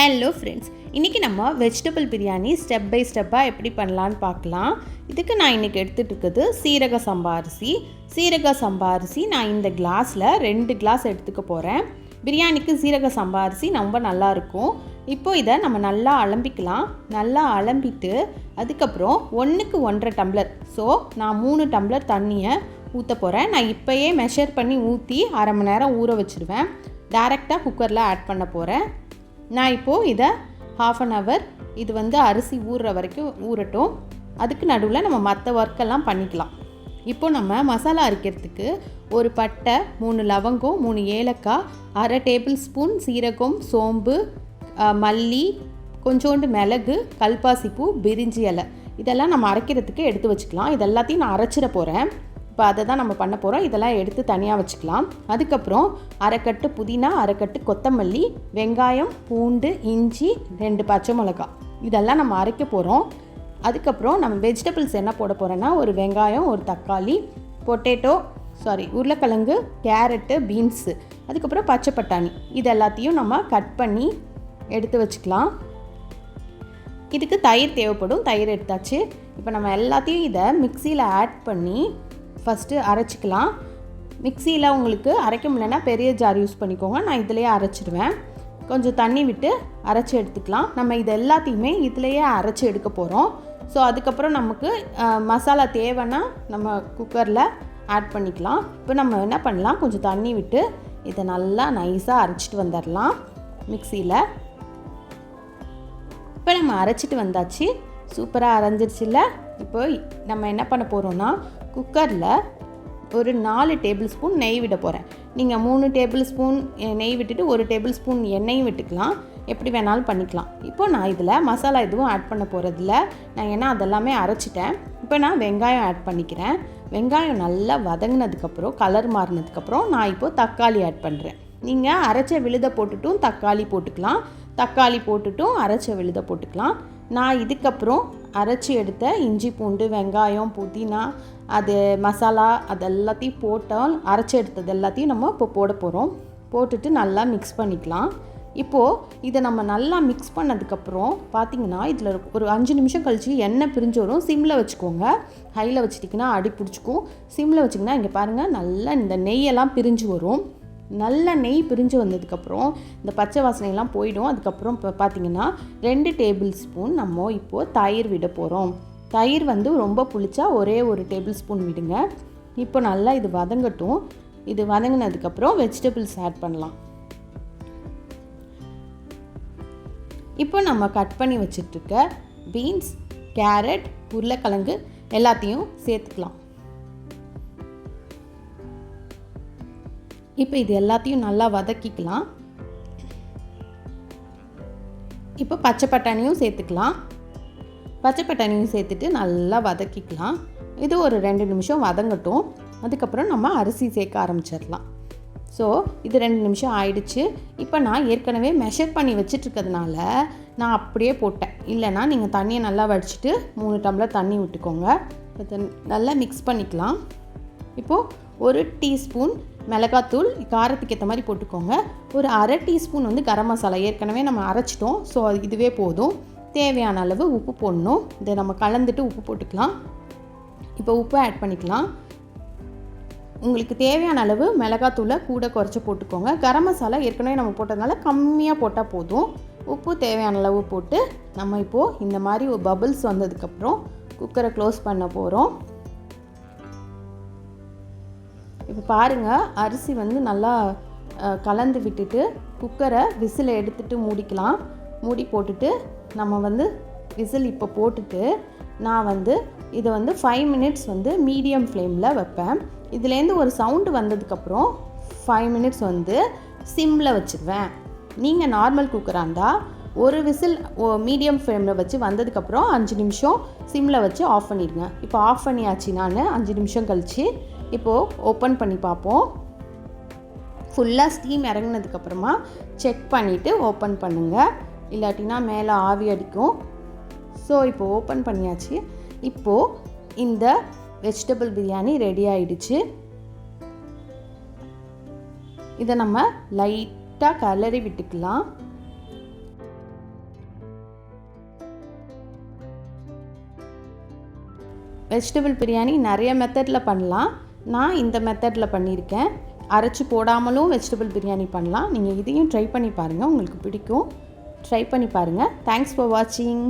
Hello friends, இன்றைக்கி நம்ம vegetable biryani step by ஸ்டெப்பாக எப்படி பண்ணலான்னு பார்க்கலாம். இதுக்கு நான் இன்றைக்கி எடுத்துகிட்டு இருக்குது சீரக சம்பா அரிசி. சீரக சம்பா அரிசி நான் இந்த கிளாஸில் 2 கிளாஸ் எடுத்துக்க போகிறேன். பிரியாணிக்கு சீரக சம்பா அரிசி ரொம்ப நல்லாயிருக்கும். இப்போது இதை நம்ம நல்லா அலம்பிக்கலாம். நல்லா அலம்பிட்டு அதுக்கப்புறம் 1க்கு 1.5 டம்ளர், ஸோ நான் 3 டம்ளர் தண்ணியை ஊற்ற போகிறேன். நான் இப்போயே மெஷர் பண்ணி ஊற்றி அரை மணி நேரம் ஊற வச்சுருவேன். டைரெக்டாக குக்கரில் ஆட் பண்ண போகிறேன். நான் இப்போது இதை ½ அன் ஹவர் இது அரிசி ஊறுற வரைக்கும் ஊறட்டும். அதுக்கு நடுவில் நம்ம மற்ற ஒர்க்கெல்லாம் பண்ணிக்கலாம். இப்போது நம்ம மசாலா அரைக்கிறதுக்கு ஒரு பட்டை, 3 லவங்கம், 3 ஏலக்காய், அரை டேபிள் ஸ்பூன் சீரகம், சோம்பு, மல்லி, கொஞ்சோண்டு மிளகு, கல்பாசிப்பூ, பிரிஞ்சி இலை இதெல்லாம் நம்ம அரைக்கிறதுக்கு எடுத்து வச்சுக்கலாம். இது எல்லாத்தையும் நான் அரைச்சிட போகிறேன். இப்போ அதை தான் நம்ம பண்ண போகிறோம். இதெல்லாம் எடுத்து தனியாக வச்சுக்கலாம். அதுக்கப்புறம் அரைக்கட்டு புதினா, அரைக்கட்டு கொத்தமல்லி, வெங்காயம், பூண்டு, இஞ்சி, 2 பச்சை மிளகாய் இதெல்லாம் நம்ம அரைக்க போகிறோம். அதுக்கப்புறம் நம்ம வெஜிடபிள்ஸ் என்ன போட போகிறோன்னா, ஒரு வெங்காயம், ஒரு தக்காளி, உருளைக்கிழங்கு, கேரட்டு, பீன்ஸு, அதுக்கப்புறம் பச்சை பட்டாணி இது எல்லாத்தையும் நம்ம கட் பண்ணி எடுத்து வச்சுக்கலாம். இதுக்கு தயிர் தேவைப்படும். தயிர் எடுத்தாச்சு. இப்போ நம்ம எல்லாத்தையும் இதை மிக்சியில் ஆட் பண்ணி ஃபஸ்ட்டு அரைச்சிக்கலாம். மிக்சியில் உங்களுக்கு அரைக்க முடியலன்னா பெரிய ஜார் யூஸ் பண்ணிக்கோங்க. நான் இதிலையே அரைச்சிடுவேன். கொஞ்சம் தண்ணி விட்டு அரைச்சி எடுத்துக்கலாம். நம்ம இது எல்லாத்தையுமே இதிலையே அரைச்சி எடுக்க போகிறோம். ஸோ அதுக்கப்புறம் நமக்கு மசாலா தேவைன்னா நம்ம குக்கரில் ஆட் பண்ணிக்கலாம். இப்போ நம்ம என்ன பண்ணலாம், கொஞ்சம் தண்ணி விட்டு இதை நல்லா நைஸாக அரைச்சிட்டு வந்துடலாம் மிக்சியில். இப்போ நம்ம அரைச்சிட்டு வந்தாச்சு. சூப்பராக அரைஞ்சிருச்சுல்ல. இப்போ நம்ம என்ன பண்ண போகிறோன்னா, குக்கரில் ஒரு 4 டேபிள் ஸ்பூன் நெய் விட போகிறேன். நீங்கள் 3 டேபிள் ஸ்பூன் நெய் விட்டுட்டு 1 டேபிள் ஸ்பூன் எண்ணெயும் விட்டுக்கலாம். எப்படி வேணாலும் பண்ணிக்கலாம். இப்போ நான் இதில் மசாலா எதுவும் ஆட் பண்ண போகிறதில்ல. நான் ஏன்னா அதெல்லாமே அரைச்சிட்டேன். இப்போ நான் வெங்காயம் ஆட் பண்ணிக்கிறேன். வெங்காயம் நல்லா வதங்கினதுக்கப்புறம், கலர் மாறினதுக்கப்புறம் நான் இப்போது தக்காளி ஆட் பண்ணுறேன். நீங்கள் அரைச்ச விழுதை போட்டுட்டும் தக்காளி போட்டுக்கலாம். தக்காளி போட்டுட்டும் அரைச்ச விழுதை போட்டுக்கலாம். நான் இதுக்கப்புறம் அரைச்சி எடுத்த இஞ்சி, பூண்டு, வெங்காயம், புதினா, அது மசாலா அது எல்லாத்தையும் போட்டால் அரைச்சி எடுத்தது எல்லாத்தையும் நம்ம இப்போ போட போகிறோம். போட்டுட்டு நல்லா மிக்ஸ் பண்ணிக்கலாம். இப்போது இதை நம்ம நல்லா மிக்ஸ் பண்ணதுக்கப்புறம் பார்த்திங்கன்னா, இதில் ஒரு 5 நிமிஷம் கழித்து எண்ணெய் பிரிஞ்சு வரும். சிம்மில் வச்சுக்கோங்க. ஹையில் வச்சுட்டிங்கன்னா அடி பிடிச்சிக்கும். சிம்மில் வச்சிங்கன்னா இங்கே பாருங்கள், நல்லா இந்த நெய்யெல்லாம் பிரிஞ்சு வரும். நல்ல நெய் பிரிஞ்சு வந்ததுக்கப்புறம் இந்த பச்சை வாசனையெல்லாம் போயிடும். அதுக்கப்புறம் இப்போ பார்த்திங்கன்னா 2 டேபிள் ஸ்பூன் நம்ம இப்போது தயிர் விட போகிறோம். தயிர் ரொம்ப புளிச்சா ஒரே 1 டேபிள் ஸ்பூன் விடுங்க. இப்போ நல்லா இது வதங்கட்டும். இது வதங்கினதுக்கப்புறம் வெஜிடபிள்ஸ் ஆட் பண்ணலாம். இப்போ நம்ம கட் பண்ணி வச்சிட்ருக்க பீன்ஸ், கேரட், உருளைக்கிழங்கு எல்லாத்தையும் சேர்த்துக்கலாம். இப்போ இது எல்லாத்தையும் நல்லா வதக்கிக்கலாம். இப்போ பச்சை பட்டாணியும் சேர்த்துக்கலாம். பச்சை பட்டாணியும் சேர்த்துட்டு நல்லா வதக்கிக்கலாம். இது ஒரு 2 நிமிஷம் வதங்கட்டும். அதுக்கப்புறம் நம்ம அரிசி சேர்க்க ஆரம்பிச்சிடலாம். ஸோ இது 2 நிமிஷம் ஆயிடுச்சு. இப்போ நான் ஏற்கனவே மெஷர் பண்ணி வச்சிட்ருக்கிறதுனால நான் அப்படியே போட்டேன். இல்லைனா நீங்கள் தண்ணியை நல்லா வடிச்சிட்டு 3 டம்ளர் தண்ணி விட்டுக்கோங்க. நல்லா மிக்ஸ் பண்ணிக்கலாம். இப்போது 1 டீஸ்பூன் மிளகாத்தூள் காரத்துக்கு ஏற்ற மாதிரி போட்டுக்கோங்க. ஒரு அரை டீஸ்பூன் கரம் மசாலா ஏற்கனவே நம்ம அரைச்சிட்டோம். ஸோ இதுவே போதும். தேவையான அளவு உப்பு போடணும். இதை நம்ம கலந்துட்டு உப்பு போட்டுக்கலாம். இப்போ உப்பு ஆட் பண்ணிக்கலாம். உங்களுக்கு தேவையான அளவு மிளகாத்தூளை கூட குறைச்சி போட்டுக்கோங்க. கரம் மசாலா ஏற்கனவே நம்ம போட்டதுனால கம்மியாக போட்டால் போதும். உப்பு தேவையான அளவு போட்டு நம்ம இப்போது இந்த மாதிரி ஒரு பபிள்ஸ் வந்ததுக்கப்புறம் குக்கரை க்ளோஸ் பண்ண போகிறோம். இப்போ பாருங்கள், அரிசி நல்லா கலந்து விட்டுட்டு குக்கரை விசிலை எடுத்துகிட்டு மூடிக்கலாம். மூடி போட்டுட்டு நம்ம விசில் இப்போ போட்டுட்டு நான் இதை 5 மினிட்ஸ் மீடியம் ஃப்ளேமில் வைப்பேன். இதுலேருந்து ஒரு சவுண்டு வந்ததுக்கப்புறம் 5 மினிட்ஸ் சிம்மில் வச்சுருவேன். நீங்கள் நார்மல் குக்கராக இருந்தால் ஒரு விசில் மீடியம் ஃப்ளேமில் வச்சு வந்ததுக்கப்புறம் 5 நிமிஷம் சிம்மில் வச்சு ஆஃப் பண்ணிடுங்க. இப்போ ஆஃப் பண்ணியாச்சு. நான் 5 நிமிஷம் கழித்து இப்போது ஓப்பன் பண்ணி பார்ப்போம். ஃபுல்லாக ஸ்டீம் இறங்கினதுக்கப்புறமா செக் பண்ணிவிட்டு ஓப்பன் பண்ணுங்கள். இல்லாட்டினா மேலே ஆவி அடிக்கும். ஸோ இப்போது ஓப்பன் பண்ணியாச்சு. இப்போது இந்த வெஜிடபிள் பிரியாணி ரெடி ஆகிடுச்சு. இதை நம்ம லைட்டாக கிளறி விட்டுக்கலாம். வெஜிடபிள் பிரியாணி நிறைய மெத்தடில் பண்ணலாம். நான் இந்த மெத்தடில் பண்ணியிருக்கேன். அரைச்சி போடாமலும் வெஜிடபிள் பிரியாணி பண்ணலாம். நீங்கள் இதையும் ட்ரை பண்ணி பாருங்கள், உங்களுக்கு பிடிக்கும். ட்ரை பண்ணி பாருங்கள். தேங்க்ஸ் ஃபார் வாட்சிங்.